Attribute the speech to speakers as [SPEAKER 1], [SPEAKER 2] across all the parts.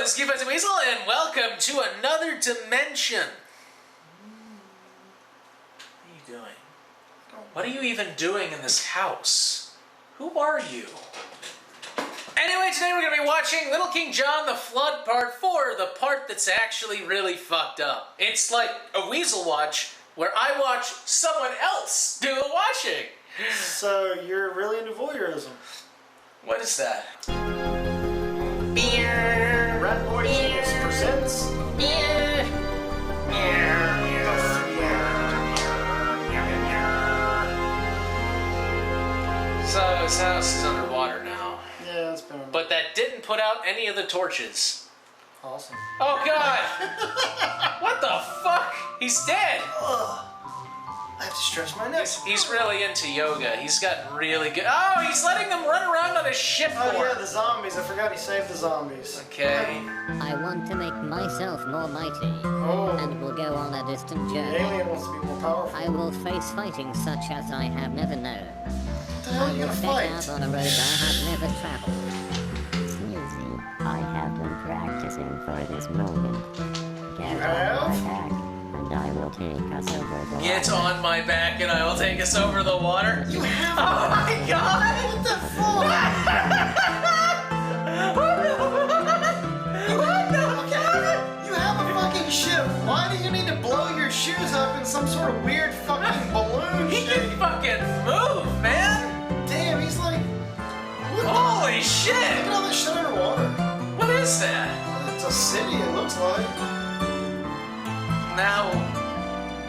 [SPEAKER 1] this is Cutefuzzyweasel, and welcome to another dimension. What are you doing? What are you even doing in this house? Who are you? Anyway, today we're going to be watching Little King John the Flood Part 4, the part that's actually really fucked up. It's like a Weasel watch, where I watch someone else do the watching.
[SPEAKER 2] So, you're really into voyeurism.
[SPEAKER 1] What is that?
[SPEAKER 2] Rat Boy Genius presents...
[SPEAKER 1] So his house is underwater now.
[SPEAKER 2] Yeah, it's been...
[SPEAKER 1] But that didn't put out any of the torches.
[SPEAKER 2] Awesome.
[SPEAKER 1] Oh god! What the fuck? He's dead!
[SPEAKER 2] Ugh. I have to stretch my neck.
[SPEAKER 1] He's really into yoga. He's gotten really good. Oh, he's letting them run around on his shipboard.
[SPEAKER 2] Oh yeah, the zombies. I forgot he saved the zombies.
[SPEAKER 1] Okay.
[SPEAKER 3] I want to make myself more mighty, and will go on a distant
[SPEAKER 2] The
[SPEAKER 3] journey.
[SPEAKER 2] alien wants to be more powerful.
[SPEAKER 3] I will face fighting such as I have never known.
[SPEAKER 2] What the hell are you gonna
[SPEAKER 3] Set
[SPEAKER 2] fight?
[SPEAKER 3] out on a road I have never traveled. Snoozy, I have been practicing for this moment. Get
[SPEAKER 2] have?
[SPEAKER 3] on my back, and I will take us over the
[SPEAKER 1] Get
[SPEAKER 3] water.
[SPEAKER 1] on my back and I will take us over the water.
[SPEAKER 2] You have
[SPEAKER 1] Oh my god!
[SPEAKER 2] What the fuck? You have a fucking ship. Why do you need to blow your shoes up in some sort of weird fucking balloon
[SPEAKER 1] He
[SPEAKER 2] shape?
[SPEAKER 1] can fucking move, man!
[SPEAKER 2] Damn, he's like... What
[SPEAKER 1] Holy
[SPEAKER 2] Look
[SPEAKER 1] shit!
[SPEAKER 2] at all this shit underwater.
[SPEAKER 1] What is that?
[SPEAKER 2] It's a city, it looks like.
[SPEAKER 1] Now,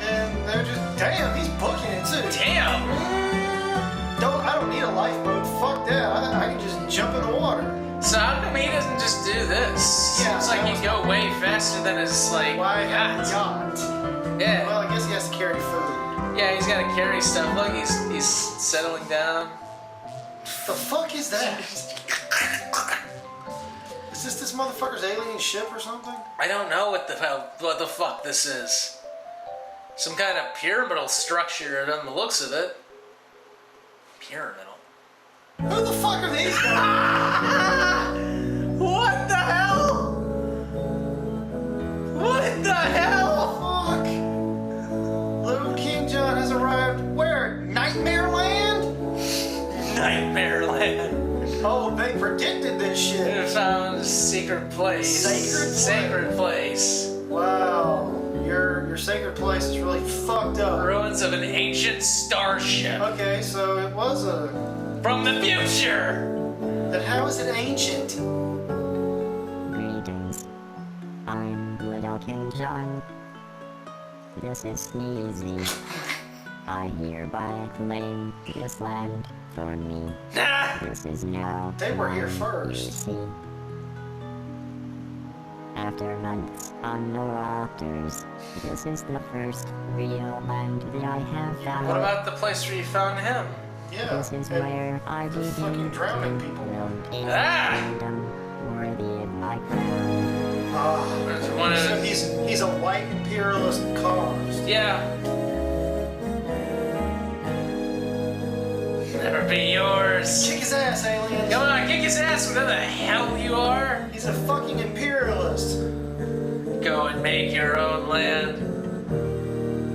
[SPEAKER 2] And they're just... Damn, he's booking it too.
[SPEAKER 1] damn!
[SPEAKER 2] I don't need a lifeboat. Fuck that. I can just jump in the water.
[SPEAKER 1] So how come he doesn't just do this?
[SPEAKER 2] Yeah,
[SPEAKER 1] Seems like
[SPEAKER 2] that
[SPEAKER 1] he'd go way faster than his, like,
[SPEAKER 2] Why have a
[SPEAKER 1] yacht.
[SPEAKER 2] yacht?
[SPEAKER 1] Yeah.
[SPEAKER 2] Well, I guess he has to carry food.
[SPEAKER 1] Yeah, he's gotta carry stuff. Look, he's settling down.
[SPEAKER 2] The fuck is that? Is this motherfucker's alien ship or something?
[SPEAKER 1] I don't know what the fuck this is. Some kind of pyramidal structure on the looks of it. Pyramidal.
[SPEAKER 2] Who the fuck are these guys?
[SPEAKER 1] What the hell? What the hell?
[SPEAKER 2] Fuck. Little King John has arrived where? Nightmare Land?
[SPEAKER 1] Nightmare Land.
[SPEAKER 2] Oh, they predicted this shit.
[SPEAKER 1] We found a secret place.
[SPEAKER 2] Sacred
[SPEAKER 1] place.
[SPEAKER 2] Wow. Your sacred place is really fucked up.
[SPEAKER 1] Ruins of an ancient starship.
[SPEAKER 2] Okay, so it was a...
[SPEAKER 1] From the future.
[SPEAKER 2] Then how is it ancient?
[SPEAKER 3] Greetings. I'm Little King John. This is Sneezy. I hereby claim this land for me.
[SPEAKER 1] Nah.
[SPEAKER 3] This is now
[SPEAKER 2] They were here
[SPEAKER 3] mine,
[SPEAKER 2] first.
[SPEAKER 3] You see. After months on the waters, this is the first real land that I have found.
[SPEAKER 1] What about the place where you found him?
[SPEAKER 2] Yeah.
[SPEAKER 3] This is
[SPEAKER 2] and
[SPEAKER 3] where I
[SPEAKER 2] fucking
[SPEAKER 3] begin
[SPEAKER 2] drowning
[SPEAKER 3] to
[SPEAKER 2] people.
[SPEAKER 3] build a
[SPEAKER 1] Ah!
[SPEAKER 3] kingdom worthy of my crown.
[SPEAKER 1] There's one of
[SPEAKER 2] So
[SPEAKER 1] the-
[SPEAKER 2] he's a white imperialist colonist.
[SPEAKER 1] Yeah. Never be yours.
[SPEAKER 2] Kick his ass, alien.
[SPEAKER 1] Come on, kick his ass, whatever the hell you are.
[SPEAKER 2] He's a fucking imperialist.
[SPEAKER 1] Go and make your own land.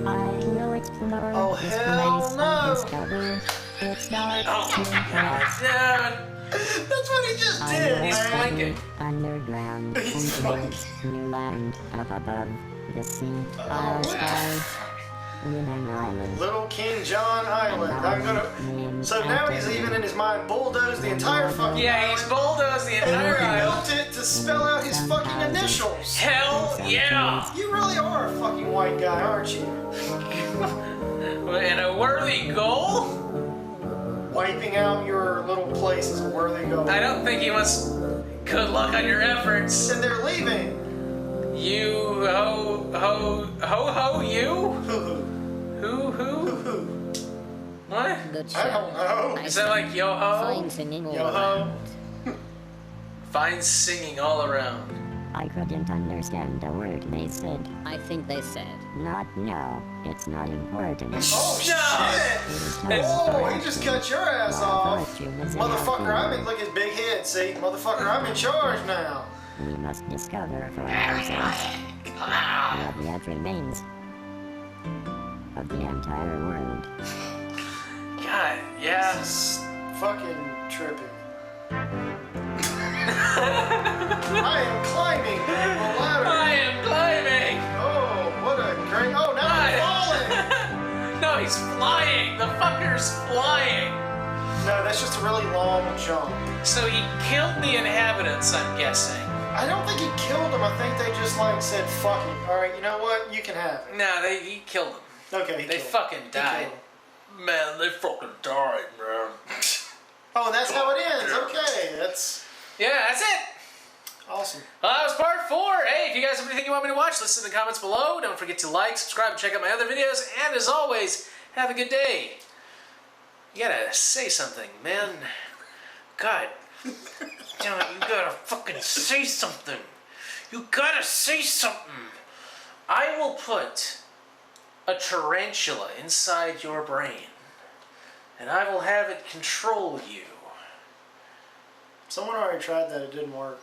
[SPEAKER 3] I will explore
[SPEAKER 2] Oh,
[SPEAKER 3] this
[SPEAKER 2] hell
[SPEAKER 3] place
[SPEAKER 2] no.
[SPEAKER 3] and discover its dark
[SPEAKER 1] Oh, god, dude.
[SPEAKER 2] That's what he just did,
[SPEAKER 1] He's
[SPEAKER 2] man.
[SPEAKER 1] blinking.
[SPEAKER 3] underground
[SPEAKER 2] He's
[SPEAKER 3] and
[SPEAKER 2] fine.
[SPEAKER 3] create new land up above the sea.
[SPEAKER 2] Oh,
[SPEAKER 3] I'll
[SPEAKER 2] wow.
[SPEAKER 3] stay in an island.
[SPEAKER 2] Little King John Island. I'm gonna... So now he's even in his mind bulldozed the entire fucking
[SPEAKER 1] Yeah, he's
[SPEAKER 2] island
[SPEAKER 1] bulldozed the
[SPEAKER 2] and
[SPEAKER 1] entire island.
[SPEAKER 2] rebuilt it to spell out his fucking initials.
[SPEAKER 1] Hell yeah!
[SPEAKER 2] You really are a fucking white guy, aren't you?
[SPEAKER 1] And a worthy goal?
[SPEAKER 2] Wiping out your little place is a worthy goal.
[SPEAKER 1] I don't think he wants good luck on your efforts.
[SPEAKER 2] And they're leaving.
[SPEAKER 1] You you? Who? What?
[SPEAKER 3] Good
[SPEAKER 2] I
[SPEAKER 3] show.
[SPEAKER 2] don't know.
[SPEAKER 1] Is that like yo ho?
[SPEAKER 3] Fine singing all
[SPEAKER 2] Yo ho.
[SPEAKER 3] around.
[SPEAKER 1] Fine singing all around.
[SPEAKER 3] I couldn't understand a word they said. I think they said, not no, it's not important.
[SPEAKER 2] Oh,
[SPEAKER 1] No.
[SPEAKER 2] shit! Oh, he just cut your ass off.
[SPEAKER 3] Motherfucker,
[SPEAKER 2] Motherfucker, I'm in, look at his big head, see? Motherfucker, I'm in charge now.
[SPEAKER 3] We must discover for ourselves what yet remains of the entire world.
[SPEAKER 1] God, yeah.
[SPEAKER 2] This is fucking trippy. I am climbing the ladder.
[SPEAKER 1] I am climbing.
[SPEAKER 2] Oh, what a great... Oh, now I'm falling.
[SPEAKER 1] No, he's flying. The fucker's flying.
[SPEAKER 2] No, that's just a really long jump.
[SPEAKER 1] So he killed the inhabitants, I'm guessing.
[SPEAKER 2] I don't think he killed them. I think they just like said, fuck it. Alright, you know what? You can have it.
[SPEAKER 1] No, he killed them.
[SPEAKER 2] Okay,
[SPEAKER 1] They fucking died. Man, they fucking died, man.
[SPEAKER 2] Oh, and that's how it ends. Okay, that's
[SPEAKER 1] Yeah, that's it.
[SPEAKER 2] awesome.
[SPEAKER 1] Well, that was part 4. Hey, if you guys have anything you want me to watch, list it in the comments below. Don't forget to like, subscribe, and check out my other videos. And as always, have a good day. You gotta say something, man. God. Damn it, you gotta fucking say something. You gotta say something. I will put a tarantula inside your brain. And I will have it control you.
[SPEAKER 2] Someone already tried that. It didn't work.